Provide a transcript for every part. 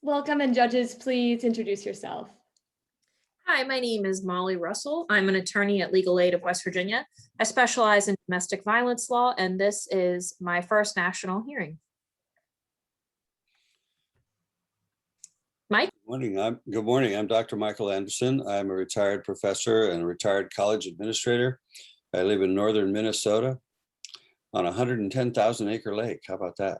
Welcome, and judges, please introduce yourself. Hi, my name is Molly Russell. I'm an attorney at Legal Aid of West Virginia. I specialize in domestic violence law, and this is my first national hearing. Mike? Good morning. I'm Dr. Michael Anderson. I'm a retired professor and a retired college administrator. I live in northern Minnesota on a 110,000 acre lake. How about that?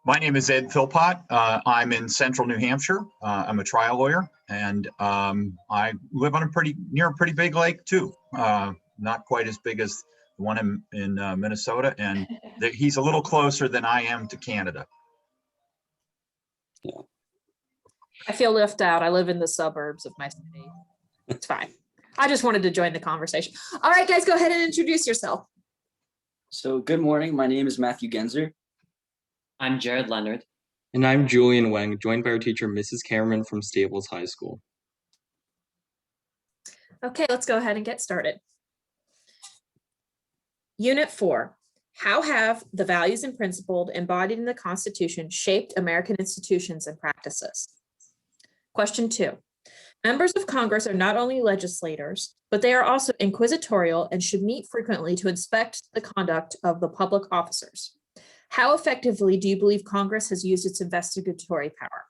My name is Ed Philpott. I'm in central New Hampshire. I'm a trial lawyer, and I live on near a pretty big lake too. Not quite as big as the one in Minnesota, and he's a little closer than I am to Canada. Yeah. I feel left out. I live in the suburbs of my city. It's fine. I just wanted to join the conversation. All right, guys, go ahead and introduce yourself. So good morning. My name is Matthew Genzer. I'm Jared Leonard. And I'm Julian Wang, joined by our teacher, Mrs. Cameron from Staples High School. Okay, let's go ahead and get started. Unit 4. How have the values and principles embodied in the Constitution shaped American institutions and practices? Question 2. Members of Congress are not only legislators, but they are also inquisitorial and should meet frequently to inspect the conduct of the public officers. How effectively do you believe Congress has used its investigatory power?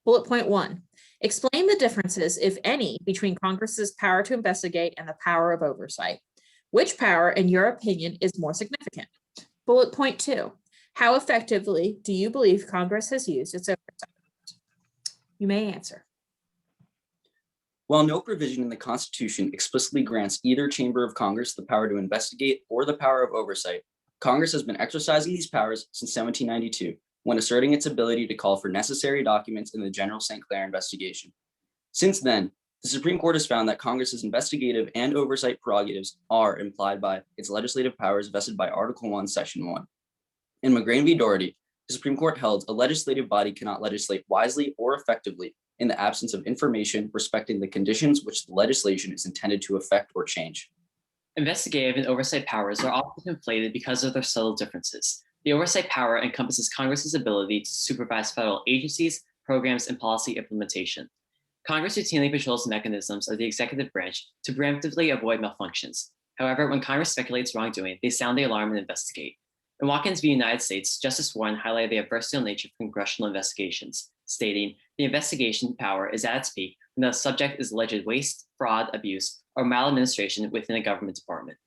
Bullet point 1. Explain the differences, if any, between Congress's power to investigate and the power of oversight. Which power, in your opinion, is more significant? Bullet point 2. How effectively do you believe Congress has used its oversight? You may answer. While no provision in the Constitution explicitly grants either chamber of Congress the power to investigate or the power of oversight, Congress has been exercising these powers since 1792, when asserting its ability to call for necessary documents in the General St. Clair investigation. Since then, the Supreme Court has found that Congress's investigative and oversight prerogatives are implied by its legislative powers vested by Article 1, Section 1. In McGrain v. Doherty, the Supreme Court held a legislative body cannot legislate wisely or effectively in the absence of information respecting the conditions which the legislation is intended to affect or change. Investigative and oversight powers are often conflated because of their subtle differences. The oversight power encompasses Congress's ability to supervise federal agencies, programs, and policy implementation. Congress routinely patrols the mechanisms of the executive branch to preemptively avoid malfunctions. However, when Congress speculates wrongdoing, they sound the alarm and investigate. In Watkins v. United States, Justice Warren highlighted the adversarial nature of congressional investigations, stating, "The investigation power is at its peak when the subject is alleged waste, fraud, abuse, or maladministration within a government department."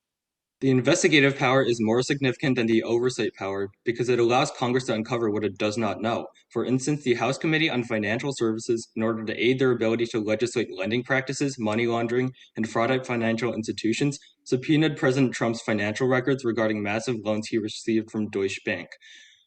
The investigative power is more significant than the oversight power because it allows Congress to uncover what it does not know. For instance, the House Committee on Financial Services, in order to aid their ability to legislate lending practices, money laundering, and fraud at financial institutions, subpoenaed President Trump's financial records regarding massive loans he received from Deutsche Bank.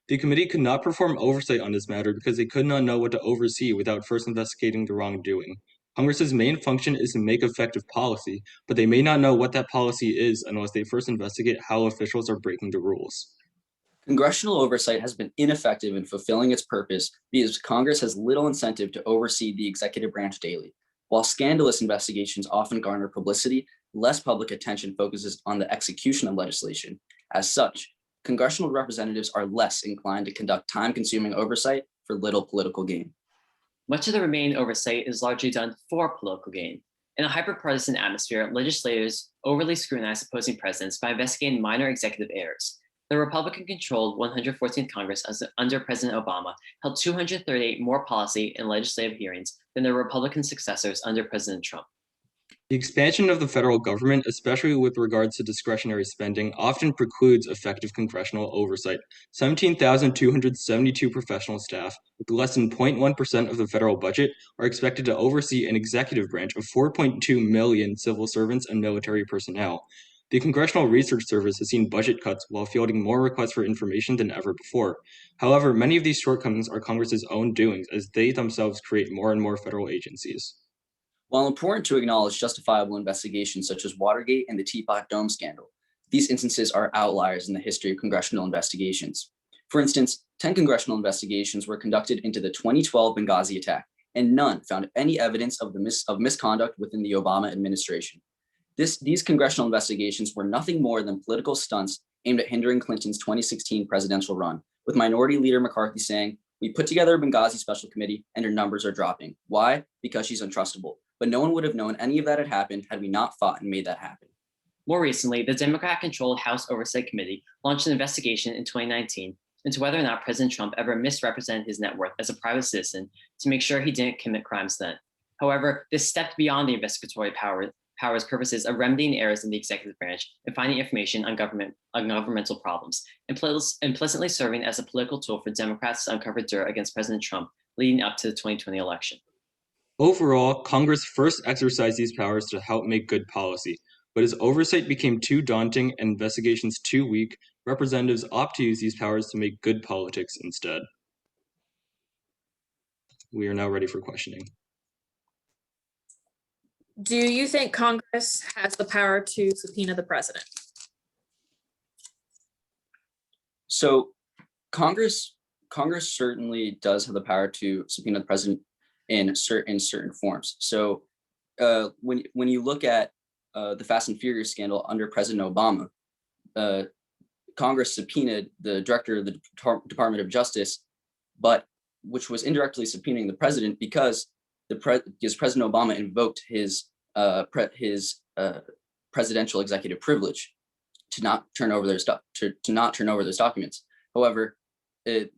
The committee could not perform oversight on this matter because they could not know what to oversee without first investigating the wrongdoing. Congress's main function is to make effective policy, but they may not know what that policy is unless they first investigate how officials are breaking the rules. Congressional oversight has been ineffective in fulfilling its purpose because Congress has little incentive to oversee the executive branch daily. While scandalous investigations often garner publicity, less public attention focuses on the execution of legislation. As such, congressional representatives are less inclined to conduct time-consuming oversight for little political gain. Much of the remaining oversight is largely done for political gain. In a hyper-partisan atmosphere, legislators overly scrutinize opposing presidents by investigating minor executive errors. The Republican-controlled 114th Congress under President Obama held 238 more policy and legislative hearings than their Republican successors under President Trump. The expansion of the federal government, especially with regards to discretionary spending, often precludes effective congressional oversight. 17,272 professional staff, with less than 0.1% of the federal budget, are expected to oversee an executive branch of 4.2 million civil servants and military personnel. The Congressional Research Service has seen budget cuts while fielding more requests for information than ever before. However, many of these shortcomings are Congress's own doings, as they themselves create more and more federal agencies. While important to acknowledge justifiable investigations such as Watergate and the Teapot Dome scandal, these instances are outliers in the history of congressional investigations. For instance, 10 congressional investigations were conducted into the 2012 Benghazi attack, and none found any evidence of misconduct within the Obama administration. These congressional investigations were nothing more than political stunts aimed at hindering Clinton's 2016 presidential run, with Minority Leader McCarthy saying, We put together a Benghazi special committee and her numbers are dropping. Why? Because she's untrustable. But no one would have known any of that had happened had we not fought and made that happen. More recently, the Democrat-controlled House Oversight Committee launched an investigation in 2019 into whether or not President Trump ever misrepresented his net worth as a private citizen to make sure he didn't commit crimes then. However, this stepped beyond the investigatory powers purposes of remedying errors in the executive branch and finding information on governmental problems, implicitly serving as a political tool for Democrats to uncover dirt against President Trump leading up to the 2020 election. Overall, Congress first exercised these powers to help make good policy, but as oversight became too daunting and investigations too weak, representatives opt to use these powers to make good politics instead. We are now ready for questioning. Do you think Congress has the power to subpoena the president? So Congress certainly does have the power to subpoena the president in certain forms. So when you look at the Fast and Furious scandal under President Obama, Congress subpoenaed the director of the Department of Justice, but which was indirectly subpoenaing the president because President Obama invoked his presidential executive privilege to not turn over their stuff, to not turn over those documents. However, it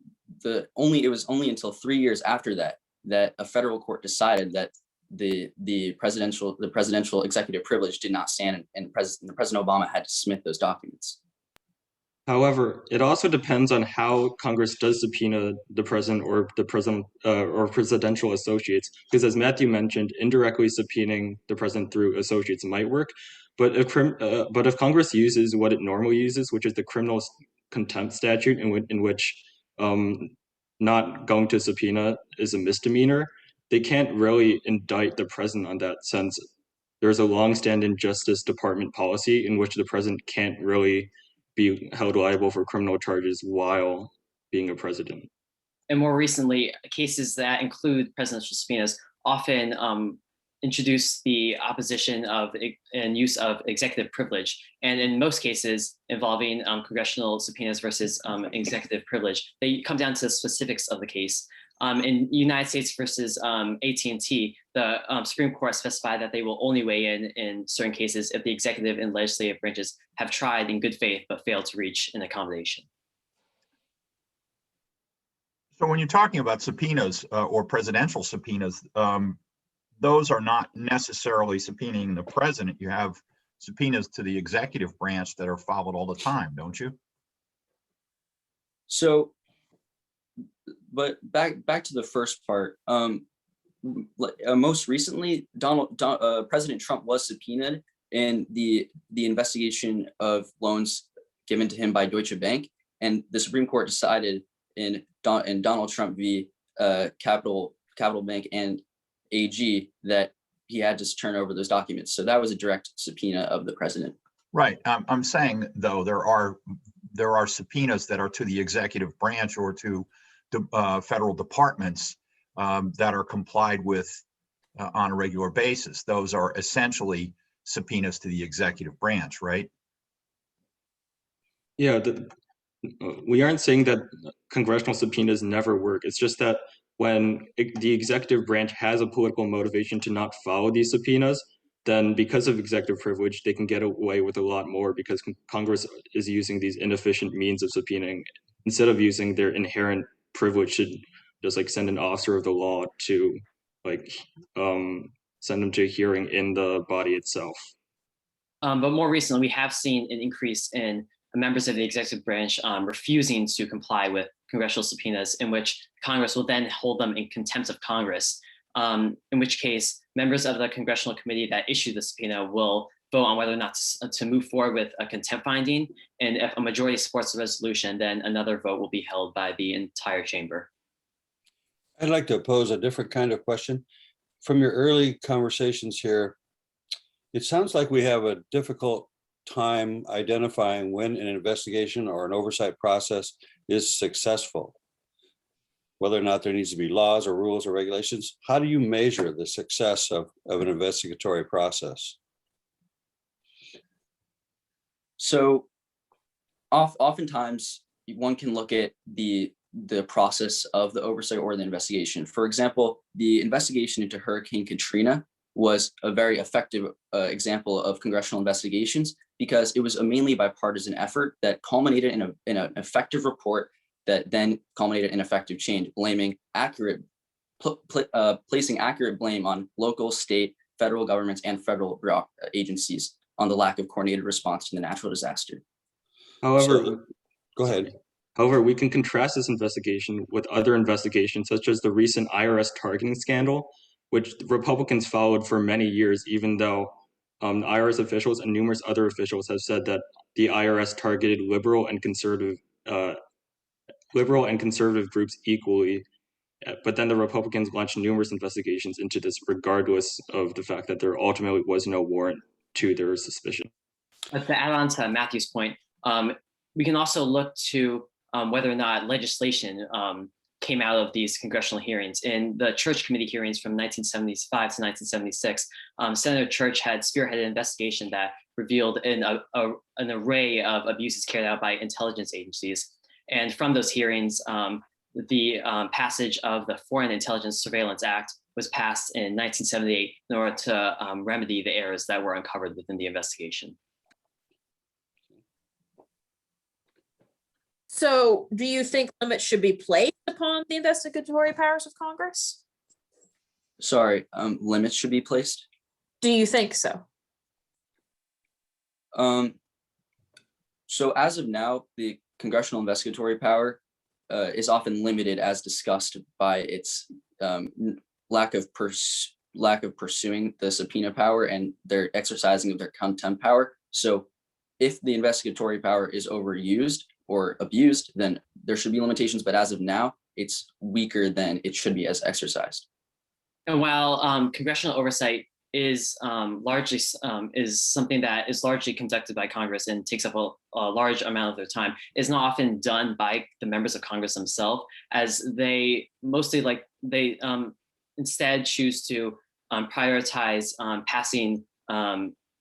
was only until 3 years after that a federal court decided that the presidential executive privilege did not stand, and President Obama had to submit those documents. However, it also depends on how Congress does subpoena the president or the president or presidential associates, because as Matthew mentioned, indirectly subpoenaing the president through associates might work, but if Congress uses what it normally uses, which is the criminal contempt statute, in which not going to subpoena is a misdemeanor, they can't really indict the president on that sense. There's a long-standing Justice Department policy in which the president can't really be held liable for criminal charges while being a president. And more recently, cases that include presidential subpoenas often introduce the opposition of and use of executive privilege. And in most cases involving congressional subpoenas versus executive privilege, they come down to the specifics of the case. In United States versus AT&T, the Supreme Court specified that they will only weigh in certain cases if the executive and legislative branches have tried in good faith but failed to reach an accommodation. So when you're talking about subpoenas or presidential subpoenas, those are not necessarily subpoenaing the president. You have subpoenas to the executive branch that are followed all the time, don't you? So, but back to the first part. Most recently, President Trump was subpoenaed in the investigation of loans given to him by Deutsche Bank, and the Supreme Court decided in Donald Trump v. Capital Bank and AG that he had to turn over those documents. So that was a direct subpoena of the president. Right. I'm saying though there are subpoenas that are to the executive branch or to federal departments that are complied with on a regular basis. Those are essentially subpoenas to the executive branch, right? Yeah, we aren't saying that congressional subpoenas never work. It's just that when the executive branch has a political motivation to not follow these subpoenas, then because of executive privilege, they can get away with a lot more because Congress is using these inefficient means of subpoenaing instead of using their inherent privilege to just like send an officer of the law to like send them to a hearing in the body itself. But more recently, we have seen an increase in members of the executive branch refusing to comply with congressional subpoenas, in which Congress will then hold them in contempt of Congress, in which case members of the congressional committee that issued the subpoena will vote on whether or not to move forward with a contempt finding. And if a majority supports the resolution, then another vote will be held by the entire chamber. I'd like to pose a different kind of question. From your early conversations here, it sounds like we have a difficult time identifying when an investigation or an oversight process is successful, whether or not there needs to be laws or rules or regulations. How do you measure the success of an investigatory process? So oftentimes one can look at the the process of the oversight or the investigation. For example, the investigation into Hurricane Katrina was a very effective example of congressional investigations because it was a mainly bipartisan effort that culminated in an effective report that then culminated in effective change, placing accurate blame on local, state, federal governments and federal agencies on the lack of coordinated response to the natural disaster. However, Go ahead. However, we can contrast this investigation with other investigations, such as the recent IRS targeting scandal, which Republicans followed for many years, even though IRS officials and numerous other officials have said that the IRS targeted liberal and conservative groups equally. But then the Republicans launched numerous investigations into this, regardless of the fact that there ultimately was no warrant to their suspicion. But to add on to Matthew's point, we can also look to whether or not legislation came out of these congressional hearings. In the Church Committee hearings from 1975 to 1976, Senator Church had spearheaded an investigation that revealed an array of abuses carried out by intelligence agencies. And from those hearings, the passage of the Foreign Intelligence Surveillance Act was passed in 1978 in order to remedy the errors that were uncovered within the investigation. So do you think limits should be placed upon the investigatory powers of Congress? Sorry, limits should be placed? Do you think so? So as of now, the congressional investigatory power is often limited as discussed by its lack of pursuing the subpoena power and their exercising of their contempt power. So if the investigatory power is overused or abused, then there should be limitations, but as of now, it's weaker than it should be as exercised. And while congressional oversight is largely is something that is largely conducted by Congress and takes up a large amount of their time, is not often done by the members of Congress themselves, as they mostly instead choose to prioritize passing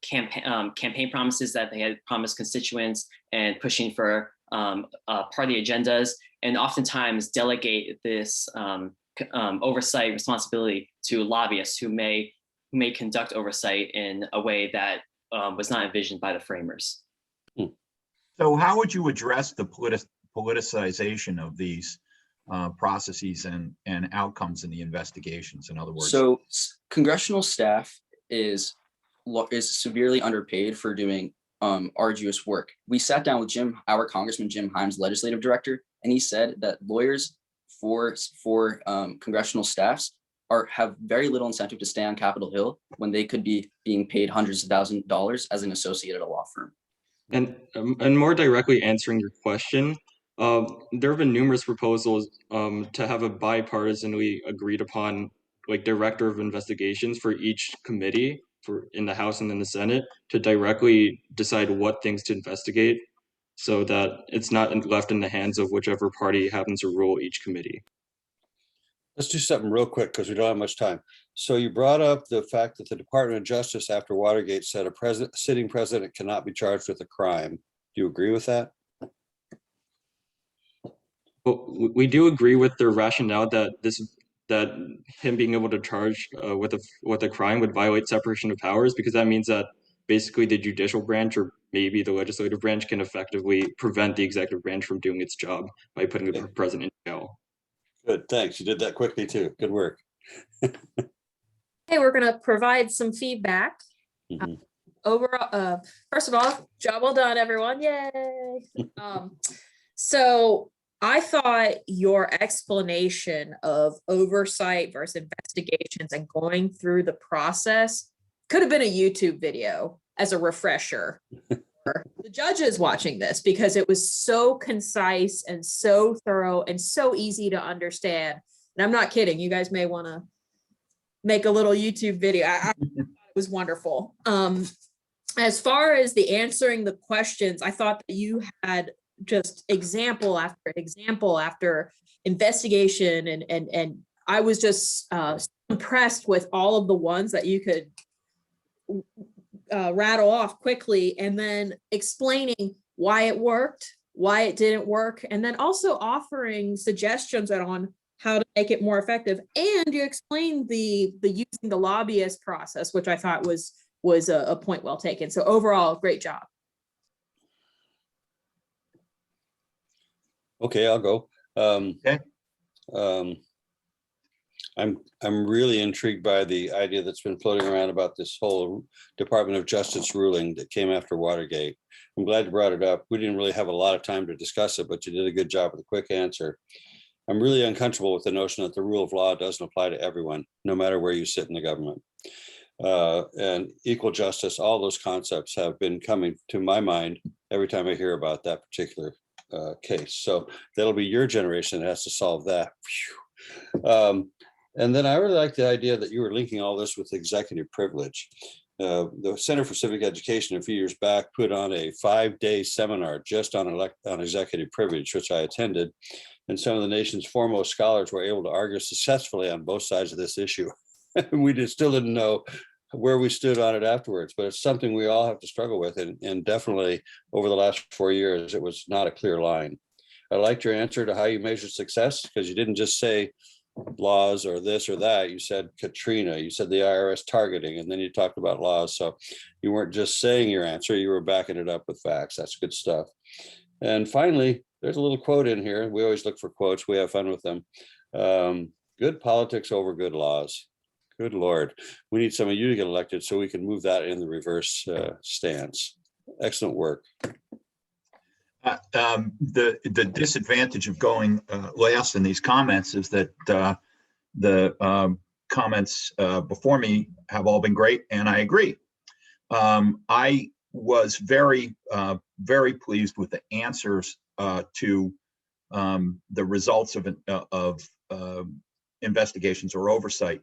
campaign promises that they had promised constituents and pushing for party agendas, and oftentimes delegate this oversight responsibility to lobbyists who may conduct oversight in a way that was not envisioned by the framers. So how would you address the politicization of these processes and outcomes in the investigations, in other words? So congressional staff is severely underpaid for doing arduous work. We sat down with our Congressman Jim Himes, legislative director, and he said that lawyers for congressional staffs have very little incentive to stay on Capitol Hill when they could be being paid hundreds of thousands of dollars as an associate at a law firm. And more directly answering your question, there have been numerous proposals to have a bipartisanly agreed upon director of investigations for each committee in the House and in the Senate to directly decide what things to investigate so that it's not left in the hands of whichever party happens to rule each committee. Let's do something real quick because we don't have much time. So you brought up the fact that the Department of Justice after Watergate said a sitting president cannot be charged with a crime. Do you agree with that? Well, we do agree with their rationale that him being able to charge with a crime would violate separation of powers, because that means that basically the judicial branch or maybe the legislative branch can effectively prevent the executive branch from doing its job by putting the president in jail. Good, thanks. You did that quickly too. Good work. Hey, we're gonna provide some feedback. Overall, first of all, job well done, everyone. Yay. So I thought your explanation of oversight versus investigations and going through the process could have been a YouTube video as a refresher for the judges watching this, because it was so concise and so thorough and so easy to understand. And I'm not kidding. You guys may want to make a little YouTube video. I thought it was wonderful. As far as the answering the questions, I thought that you had just example after example after investigation, and I was just impressed with all of the ones that you could rattle off quickly, and then explaining why it worked, why it didn't work, and then also offering suggestions on how to make it more effective. And you explained the using the lobbyist process, which I thought was a point well taken. So overall, great job. Okay, I'll go. Okay. I'm really intrigued by the idea that's been floating around about this whole Department of Justice ruling that came after Watergate. I'm glad you brought it up. We didn't really have a lot of time to discuss it, but you did a good job with a quick answer. I'm really uncomfortable with the notion that the rule of law doesn't apply to everyone, no matter where you sit in the government. And equal justice, all those concepts have been coming to my mind every time I hear about that particular case. So that'll be your generation that has to solve that. And then I really like the idea that you were linking all this with executive privilege. The Center for Civic Education a few years back put on a 5-day seminar just on executive privilege, which I attended. And some of the nation's foremost scholars were able to argue successfully on both sides of this issue. We still didn't know where we stood on it afterwards, but it's something we all have to struggle with. And definitely over the last 4 years, it was not a clear line. I liked your answer to how you measure success, because you didn't just say laws or this or that. You said Katrina, you said the IRS targeting, and then you talked about laws. So you weren't just saying your answer, you were backing it up with facts. That's good stuff. And finally, there's a little quote in here. We always look for quotes. We have fun with them. Good politics over good laws. Good Lord. We need some of you to get elected so we can move that in the reverse stance. Excellent work. The disadvantage of going last in these comments is that the comments before me have all been great, and I agree. I was very pleased with the answers to the results of investigations or oversight.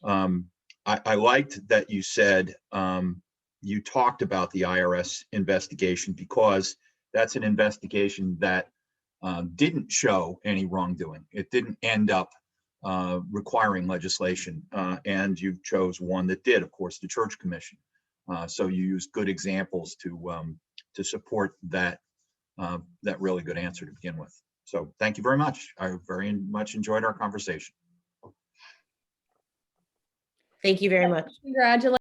I liked that you said you talked about the IRS investigation, because that's an investigation that didn't show any wrongdoing. It didn't end up requiring legislation, and you chose one that did, of course, the Church Commission. So you used good examples to support that really good answer to begin with. So thank you very much. I very much enjoyed our conversation. Thank you very much. Congratulations.